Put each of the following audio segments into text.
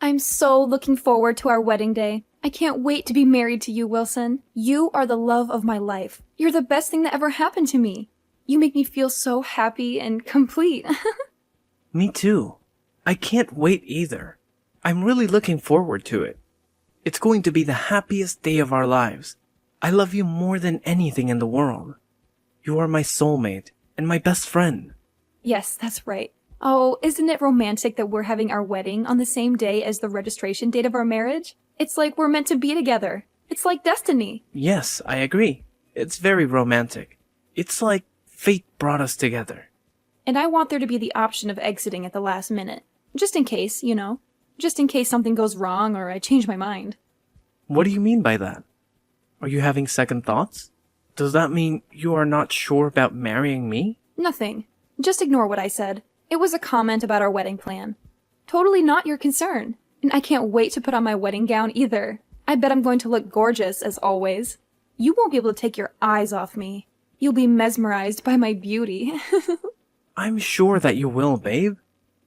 I'm so looking forward to our wedding day. I can't wait to be married to you, Wilson. You are the love of my life. You're the best thing that ever happened to me. You make me feel so happy and complete. Me too. I can't wait either. I'm really looking forward to it. It's going to be the happiest day of our lives. I love you more than anything in the world. You are my soulmate and my best friend. Yes, that's right. Oh, isn't it romantic that we're having our wedding on the same day as the registration date of our marriage? It's like we're meant to be together. It's like destiny. Yes, I agree. It's very romantic. It's like fate brought us together. And I want there to be the option of exiting at the last minute. Just in case, you know. Just in case something goes wrong or I change my mind. What do you mean by that? Are you having second thoughts? Does that mean you are not sure about marrying me? Nothing. Just ignore what I said. It was a comment about our wedding plan. Totally not your concern. And I can't wait to put on my wedding gown either. I bet I'm going to look gorgeous, as always. You won't be able to take your eyes off me. You'll be mesmerized by my beauty. I'm sure that you will, babe.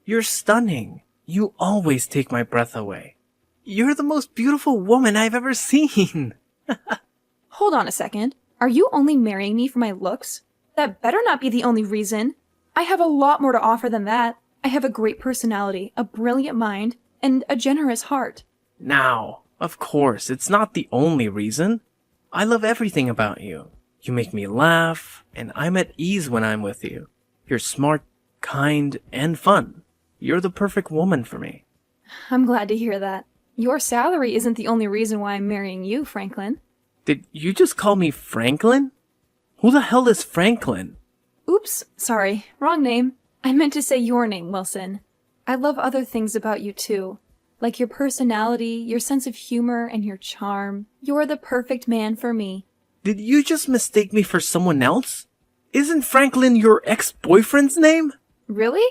You're stunning. You always take my breath away. You're the most beautiful woman I've ever seen. Hold on a second. Are you only marrying me for my looks? That better not be the only reason. I have a lot more to offer than that. I have a great personality, a brilliant mind, and a generous heart. Now, of course, it's not the only reason. I love everything about you. You make me laugh, and I'm at ease when I'm with you. You're smart, kind, and fun. You're the perfect woman for me. I'm glad to hear that. Your salary isn't the only reason why I'm marrying you, Franklin. Did you just call me Franklin? Who the hell is Franklin? Oops, sorry, wrong name. I meant to say your name, Wilson. I love other things about you too. Like your personality, your sense of humor, and your charm. You're the perfect man for me. Did you just mistake me for someone else? Isn't Franklin your ex-boyfriend's name? Really?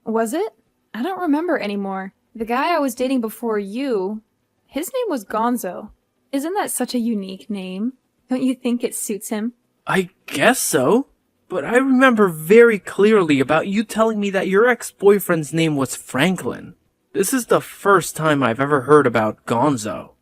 Was it? I don't remember anymore. The guy I was dating before you, his name was Gonzo. Isn't that such a unique name? Don't you think it suits him? I guess so. But I remember very clearly about you telling me that your ex-boyfriend's name was Franklin. This is the first time I've ever heard about Gonzo.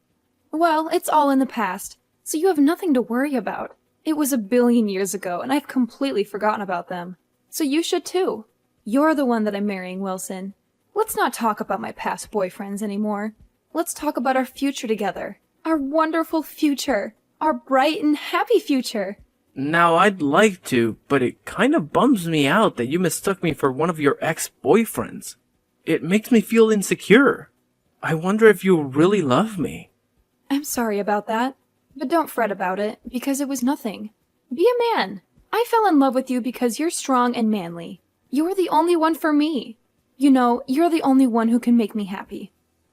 Well, it's all in the past, so you have nothing to worry about. It was 1 billion years ago, and I've completely forgotten about them. So you should too. You're the one that I'm marrying, Wilson. Let's not talk about my past boyfriends anymore. Let's talk about our future together. Our wonderful future. Our bright and happy future. Now, I'd like to, but it kind of bums me out that you mistook me for one of your ex-boyfriends. It makes me feel insecure. I wonder if you really love me. I'm sorry about that, but don't fret about it, because it was nothing. Be a man. I fell in love with you because you're strong and manly. You're the only one for me. You know, you're the only one who can make me happy.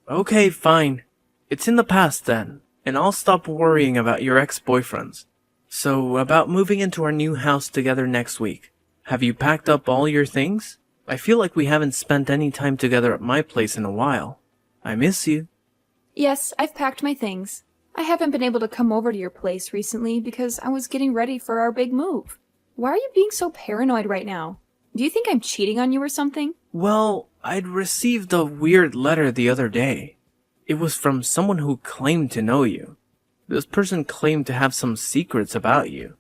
Okay, fine. It's in the past then, and I'll stop worrying about your ex-boyfriends. So, about moving into our new house together next week. Have you packed up all your things? I feel like we haven't spent any time together at my place in a while. I miss you. Yes, I've packed my things. I haven't been able to come over to your place recently because I was getting ready for our big move. Why are you being so paranoid right now? Do you think I'm cheating on you or something? Well, I'd received a weird letter the other day. It was from someone who claimed to know you. This person claimed to have some secrets about you.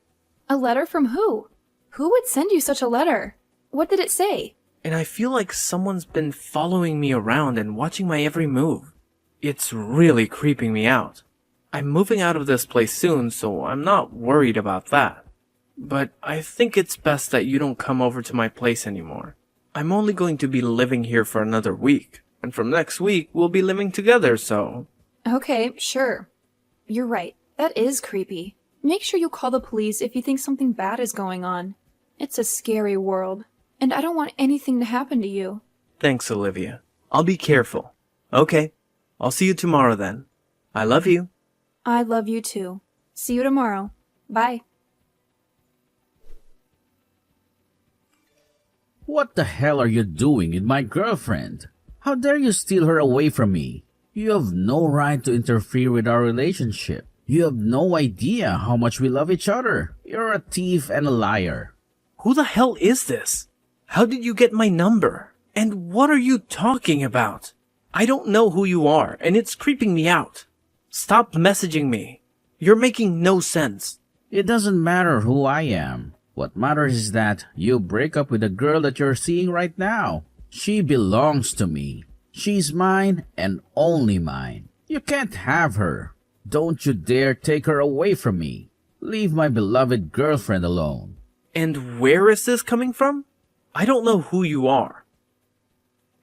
A letter from who? Who would send you such a letter? What did it say? And I feel like someone's been following me around and watching my every move. It's really creeping me out. I'm moving out of this place soon, so I'm not worried about that. But I think it's best that you don't come over to my place anymore. I'm only going to be living here for another week, and from next week we'll be living together, so... Okay, sure. You're right. That is creepy. Make sure you call the police if you think something bad is going on. It's a scary world, and I don't want anything to happen to you. Thanks, Olivia. I'll be careful. Okay, I'll see you tomorrow then. I love you. I love you too. See you tomorrow. Bye. What the hell are you doing with my girlfriend? How dare you steal her away from me? You have no right to interfere with our relationship. You have no idea how much we love each other. You're a thief and a liar. Who the hell is this? How did you get my number? And what are you talking about? I don't know who you are, and it's creeping me out. Stop messaging me. You're making no sense. It doesn't matter who I am. What matters is that you break up with the girl that you're seeing right now. She belongs to me. She's mine and only mine. You can't have her. Don't you dare take her away from me. Leave my beloved girlfriend alone. And where is this coming from? I don't know who you are.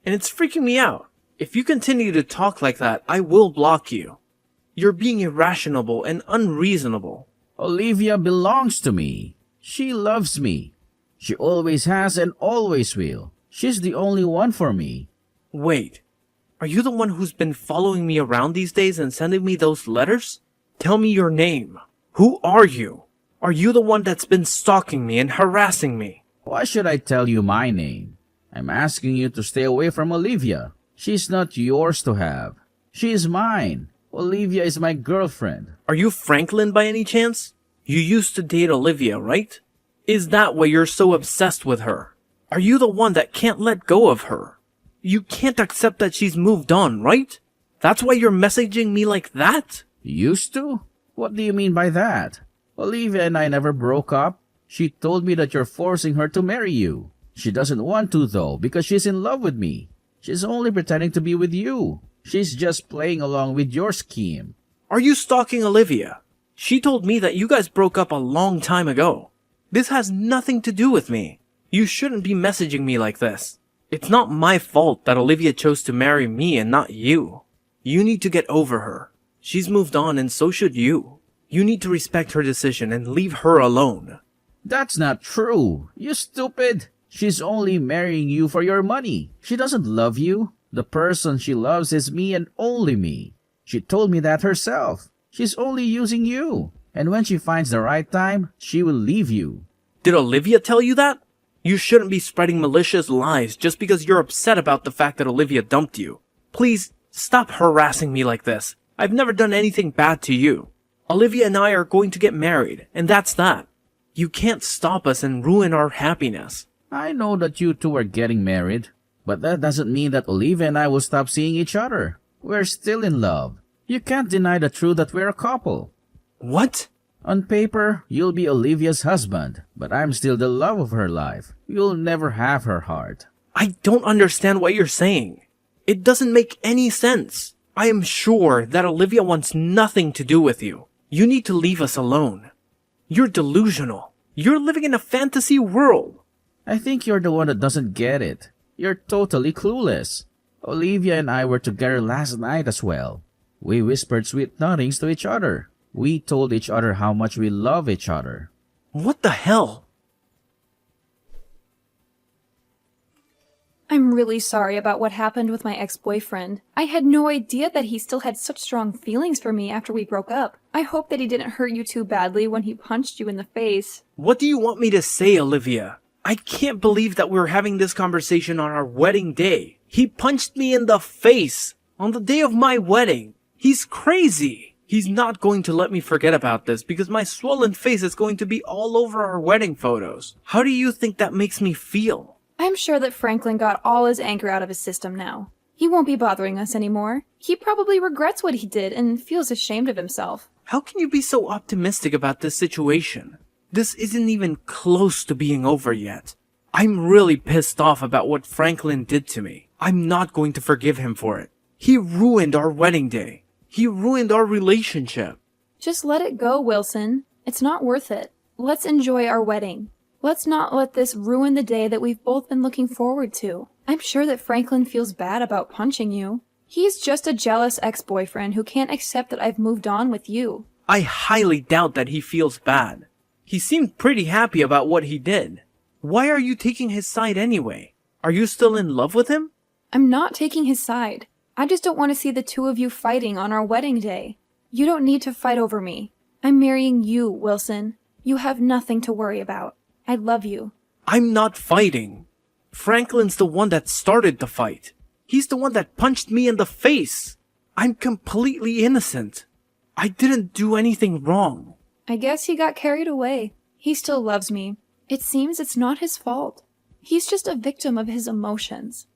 And it's freaking me out. If you continue to talk like that, I will block you. You're being irrational and unreasonable. Olivia belongs to me. She loves me. She always has and always will. She's the only one for me. Wait, are you the one who's been following me around these days and sending me those letters? Tell me your name. Who are you? Are you the one that's been stalking me and harassing me? Why should I tell you my name? I'm asking you to stay away from Olivia. She's not yours to have. She is mine. Olivia is my girlfriend. Are you Franklin by any chance? You used to date Olivia, right? Is that why you're so obsessed with her? Are you the one that can't let go of her? You can't accept that she's moved on, right? That's why you're messaging me like that? Used to? What do you mean by that? Olivia and I never broke up. She told me that you're forcing her to marry you. She doesn't want to though because she's in love with me. She's only pretending to be with you. She's just playing along with your scheme. Are you stalking Olivia? She told me that you guys broke up a long time ago. This has nothing to do with me. You shouldn't be messaging me like this. It's not my fault that Olivia chose to marry me and not you. You need to get over her. She's moved on and so should you. You need to respect her decision and leave her alone. That's not true. You stupid. She's only marrying you for your money. She doesn't love you. The person she loves is me and only me. She told me that herself. She's only using you. And when she finds the right time, she will leave you. Did Olivia tell you that? You shouldn't be spreading malicious lies just because you're upset about the fact that Olivia dumped you. Please, stop harassing me like this. I've never done anything bad to you. Olivia and I are going to get married, and that's that. You can't stop us and ruin our happiness. I know that you two are getting married, but that doesn't mean that Olivia and I will stop seeing each other. We're still in love. You can't deny the truth that we're a couple. What? On paper, you'll be Olivia's husband, but I'm still the love of her life. You'll never have her heart. I don't understand what you're saying. It doesn't make any sense. I am sure that Olivia wants nothing to do with you. You need to leave us alone. You're delusional. You're living in a fantasy world. I think you're the one that doesn't get it. You're totally clueless. Olivia and I were together last night as well. We whispered sweet nothings to each other. We told each other how much we love each other. What the hell? I'm really sorry about what happened with my ex-boyfriend. I had no idea that he still had such strong feelings for me after we broke up. I hope that he didn't hurt you too badly when he punched you in the face. What do you want me to say, Olivia? I can't believe that we're having this conversation on our wedding day. He punched me in the face on the day of my wedding. He's crazy. He's not going to let me forget about this because my swollen face is going to be all over our wedding photos. How do you think that makes me feel? I'm sure that Franklin got all his anger out of his system now. He won't be bothering us anymore. He probably regrets what he did and feels ashamed of himself. How can you be so optimistic about this situation? This isn't even close to being over yet. I'm really pissed off about what Franklin did to me. I'm not going to forgive him for it. He ruined our wedding day. He ruined our relationship. Just let it go, Wilson. It's not worth it. Let's enjoy our wedding. Let's not let this ruin the day that we've both been looking forward to. I'm sure that Franklin feels bad about punching you. He's just a jealous ex-boyfriend who can't accept that I've moved on with you. I highly doubt that he feels bad. He seemed pretty happy about what he did. Why are you taking his side anyway? Are you still in love with him? I'm not taking his side. I just don't want to see the two of you fighting on our wedding day. You don't need to fight over me. I'm marrying you, Wilson. You have nothing to worry about. I love you. I'm not fighting. Franklin's the one that started the fight. He's the one that punched me in the face. I'm completely innocent. I didn't do anything wrong. I guess he got carried away. He still loves me. It seems it's not his fault. He's just a victim of his emotions.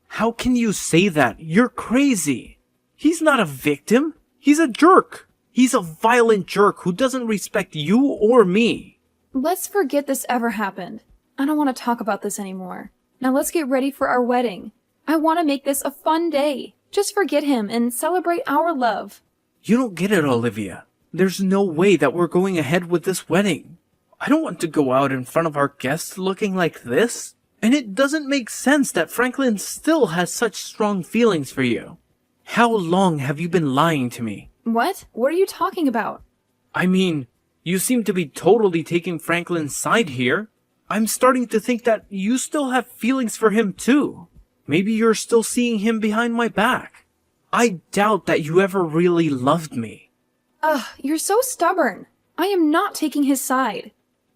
How can you say that? You're crazy. He's not a victim. He's a jerk. He's a violent jerk who doesn't respect you or me. Let's forget this ever happened. I don't want to talk about this anymore. Now let's get ready for our wedding. I want to make this a fun day. Just forget him and celebrate our love. You don't get it, Olivia. There's no way that we're going ahead with this wedding. I don't want to go out in front of our guests looking like this. And it doesn't make sense that Franklin still has such strong feelings for you. How long have you been lying to me? What? What are you talking about? I mean, you seem to be totally taking Franklin's side here. I'm starting to think that you still have feelings for him too. Maybe you're still seeing him behind my back. I doubt that you ever really loved me. Ugh, you're so stubborn. I am not taking his side.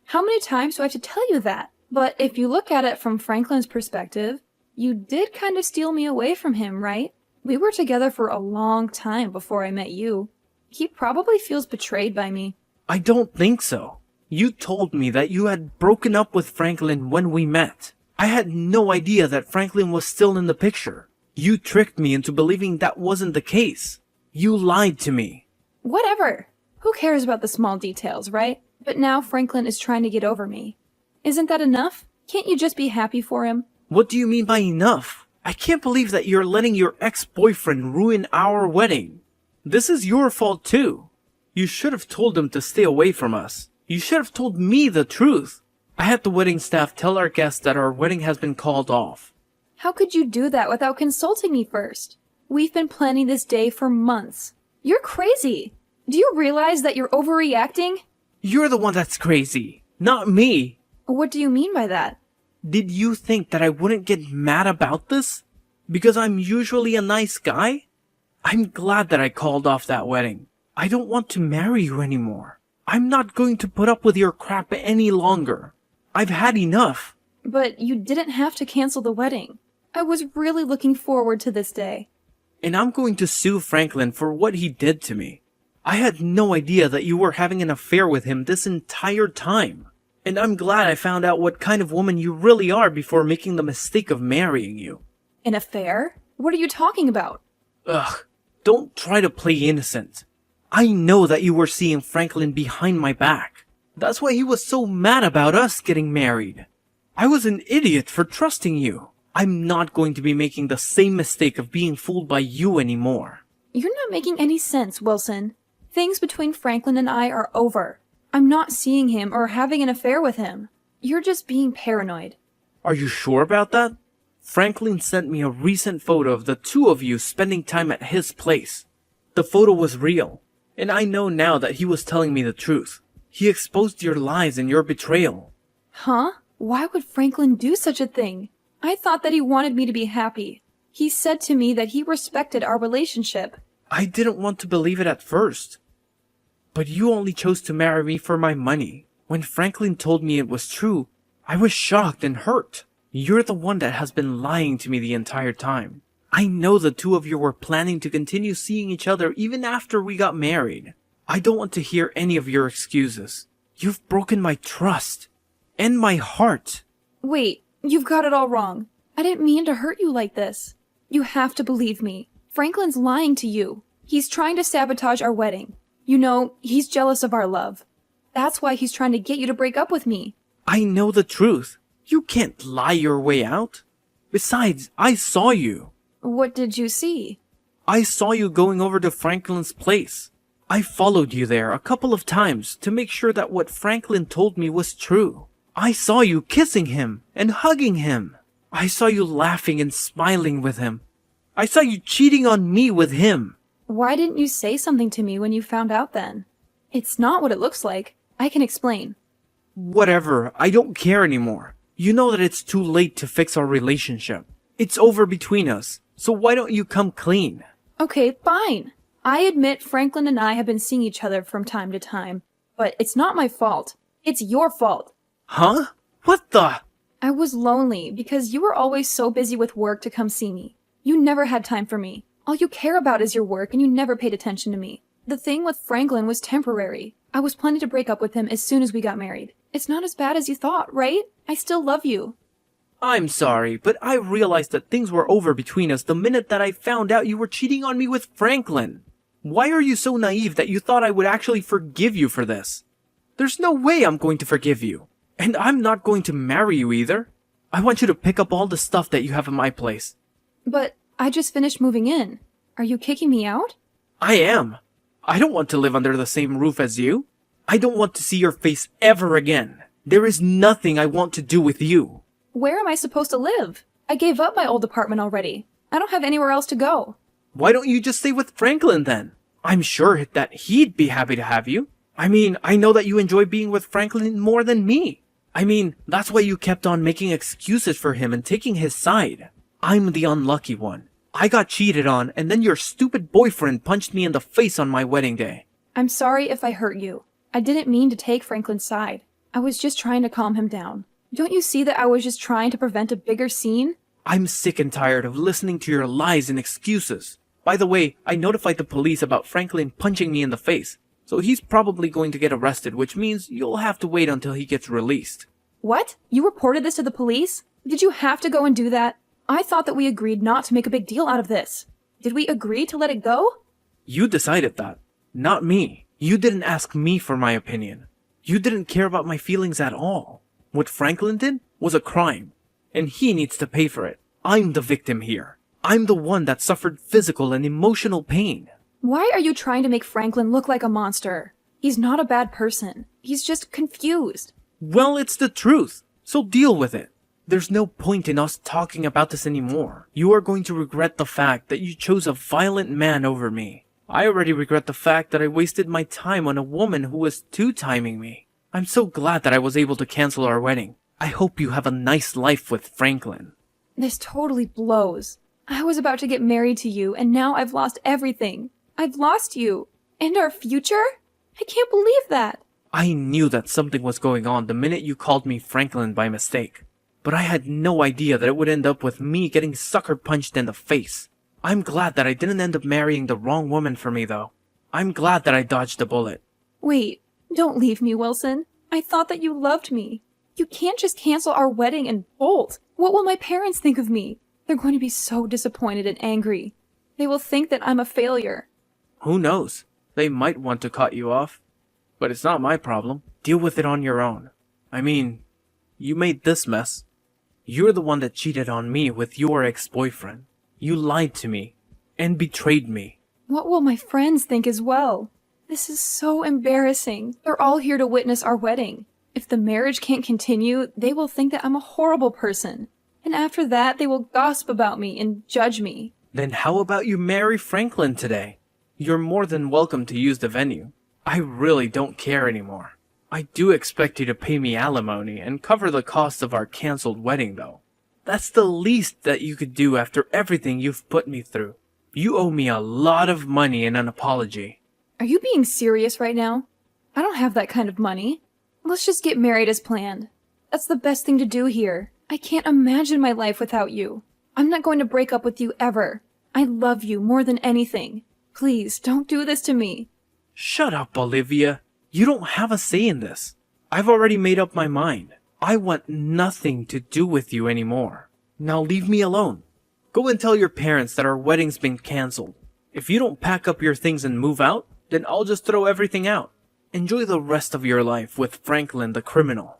How many times do I have to tell you that? But if you look at it from Franklin's perspective, you did kind of steal me away from him, right? We were together for a long time before I met you. He probably feels betrayed by me. I don't think so. You told me that you had broken up with Franklin when we met. I had no idea that Franklin was still in the picture. You tricked me into believing that wasn't the case. You lied to me. Whatever. Who cares about the small details, right? But now Franklin is trying to get over me. Isn't that enough? Can't you just be happy for him? What do you mean by enough? I can't believe that you're letting your ex-boyfriend ruin our wedding. This is your fault too. You should have told him to stay away from us. You should have told me the truth. I had the wedding staff tell our guests that our wedding has been called off. How could you do that without consulting me first? We've been planning this day for months. You're crazy. Do you realize that you're overreacting? You're the one that's crazy, not me. What do you mean by that? Did you think that I wouldn't get mad about this? Because I'm usually a nice guy? I'm glad that I called off that wedding. I don't want to marry you anymore. I'm not going to put up with your crap any longer. I've had enough. But you didn't have to cancel the wedding. I was really looking forward to this day. And I'm going to sue Franklin for what he did to me. I had no idea that you were having an affair with him this entire time. And I'm glad I found out what kind of woman you really are before making the mistake of marrying you. An affair? What are you talking about? Ugh, don't try to play innocent. I know that you were seeing Franklin behind my back. That's why he was so mad about us getting married. I was an idiot for trusting you. I'm not going to be making the same mistake of being fooled by you anymore. You're not making any sense, Wilson. Things between Franklin and I are over. I'm not seeing him or having an affair with him. You're just being paranoid. Are you sure about that? Franklin sent me a recent photo of the two of you spending time at his place. The photo was real, and I know now that he was telling me the truth. He exposed your lies and your betrayal. Huh? Why would Franklin do such a thing? I thought that he wanted me to be happy. He said to me that he respected our relationship. I didn't want to believe it at first. But you only chose to marry me for my money. When Franklin told me it was true, I was shocked and hurt. You're the one that has been lying to me the entire time. I know the two of you were planning to continue seeing each other even after we got married. I don't want to hear any of your excuses. You've broken my trust. And my heart. Wait, you've got it all wrong. I didn't mean to hurt you like this. You have to believe me. Franklin's lying to you. He's trying to sabotage our wedding. You know, he's jealous of our love. That's why he's trying to get you to break up with me. I know the truth. You can't lie your way out. Besides, I saw you. What did you see? I saw you going over to Franklin's place. I followed you there a couple of times to make sure that what Franklin told me was true. I saw you kissing him and hugging him. I saw you laughing and smiling with him. I saw you cheating on me with him. Why didn't you say something to me when you found out then? It's not what it looks like. I can explain. Whatever, I don't care anymore. You know that it's too late to fix our relationship. It's over between us, so why don't you come clean? Okay, fine. I admit Franklin and I have been seeing each other from time to time, but it's not my fault. It's your fault. Huh? What the? I was lonely because you were always so busy with work to come see me. You never had time for me. All you care about is your work and you never paid attention to me. The thing with Franklin was temporary. I was planning to break up with him as soon as we got married. It's not as bad as you thought, right? I still love you. I'm sorry, but I realized that things were over between us the minute that I found out you were cheating on me with Franklin. Why are you so naive that you thought I would actually forgive you for this? There's no way I'm going to forgive you. And I'm not going to marry you either. I want you to pick up all the stuff that you have in my place. But I just finished moving in. Are you kicking me out? I am. I don't want to live under the same roof as you. I don't want to see your face ever again. There is nothing I want to do with you. Where am I supposed to live? I gave up my old apartment already. I don't have anywhere else to go. Why don't you just stay with Franklin then? I'm sure that he'd be happy to have you. I mean, I know that you enjoy being with Franklin more than me. I mean, that's why you kept on making excuses for him and taking his side. I'm the unlucky one. I got cheated on, and then your stupid boyfriend punched me in the face on my wedding day. I'm sorry if I hurt you. I didn't mean to take Franklin's side. I was just trying to calm him down. Don't you see that I was just trying to prevent a bigger scene? I'm sick and tired of listening to your lies and excuses. By the way, I notified the police about Franklin punching me in the face, so he's probably going to get arrested, which means you'll have to wait until he gets released. What? You reported this to the police? Did you have to go and do that? I thought that we agreed not to make a big deal out of this. Did we agree to let it go? You decided that, not me. You didn't ask me for my opinion. You didn't care about my feelings at all. What Franklin did was a crime, and he needs to pay for it. I'm the victim here. I'm the one that suffered physical and emotional pain. Why are you trying to make Franklin look like a monster? He's not a bad person. He's just confused. Well, it's the truth, so deal with it. There's no point in us talking about this anymore. You are going to regret the fact that you chose a violent man over me. I already regret the fact that I wasted my time on a woman who was two-timing me. I'm so glad that I was able to cancel our wedding. I hope you have a nice life with Franklin. This totally blows. I was about to get married to you, and now I've lost everything. I've lost you. And our future? I can't believe that. I knew that something was going on the minute you called me Franklin by mistake. But I had no idea that it would end up with me getting sucker punched in the face. I'm glad that I didn't end up marrying the wrong woman for me, though. I'm glad that I dodged a bullet. Wait, don't leave me, Wilson. I thought that you loved me. You can't just cancel our wedding and bolt. What will my parents think of me? They're going to be so disappointed and angry. They will think that I'm a failure. Who knows? They might want to cut you off. But it's not my problem. Deal with it on your own. I mean, you made this mess. You're the one that cheated on me with your ex-boyfriend. You lied to me and betrayed me. What will my friends think as well? This is so embarrassing. They're all here to witness our wedding. If the marriage can't continue, they will think that I'm a horrible person. And after that, they will gossip about me and judge me. Then how about you marry Franklin today? You're more than welcome to use the venue. I really don't care anymore. I do expect you to pay me alimony and cover the cost of our canceled wedding, though. That's the least that you could do after everything you've put me through. You owe me a lot of money and an apology. Are you being serious right now? I don't have that kind of money. Let's just get married as planned. That's the best thing to do here. I can't imagine my life without you. I'm not going to break up with you ever. I love you more than anything. Please, don't do this to me. Shut up, Olivia. You don't have a say in this. I've already made up my mind. I want nothing to do with you anymore. Now leave me alone. Go and tell your parents that our wedding's been canceled. If you don't pack up your things and move out, then I'll just throw everything out. Enjoy the rest of your life with Franklin the criminal.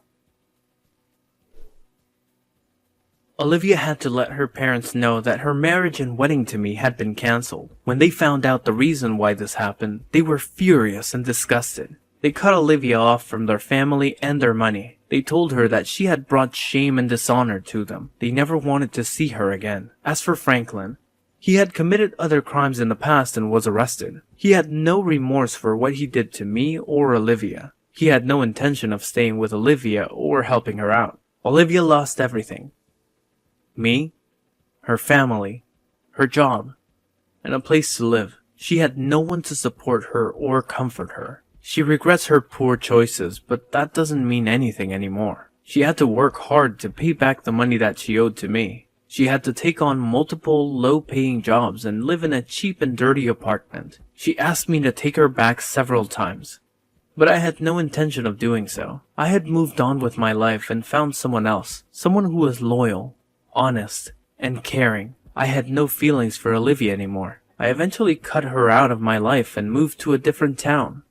Olivia had to let her parents know that her marriage and wedding to me had been canceled. When they found out the reason why this happened, they were furious and disgusted. They cut Olivia off from their family and their money. They told her that she had brought shame and dishonor to them. They never wanted to see her again. As for Franklin, he had committed other crimes in the past and was arrested. He had no remorse for what he did to me or Olivia. He had no intention of staying with Olivia or helping her out. Olivia lost everything. Me, her family, her job, and a place to live. She had no one to support her or comfort her. She regrets her poor choices, but that doesn't mean anything anymore. She had to work hard to pay back the money that she owed to me. She had to take on multiple low-paying jobs and live in a cheap and dirty apartment. She asked me to take her back several times. But I had no intention of doing so. I had moved on with my life and found someone else, someone who was loyal, honest, and caring. I had no feelings for Olivia anymore. I eventually cut her out of my life and moved to a different town,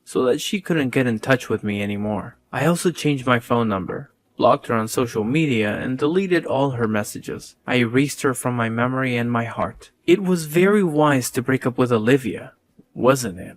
so that she couldn't get in touch with me anymore. I also changed my phone number, blocked her on social media, and deleted all her messages. I erased her from my memory and my heart. It was very wise to break up with Olivia, wasn't it?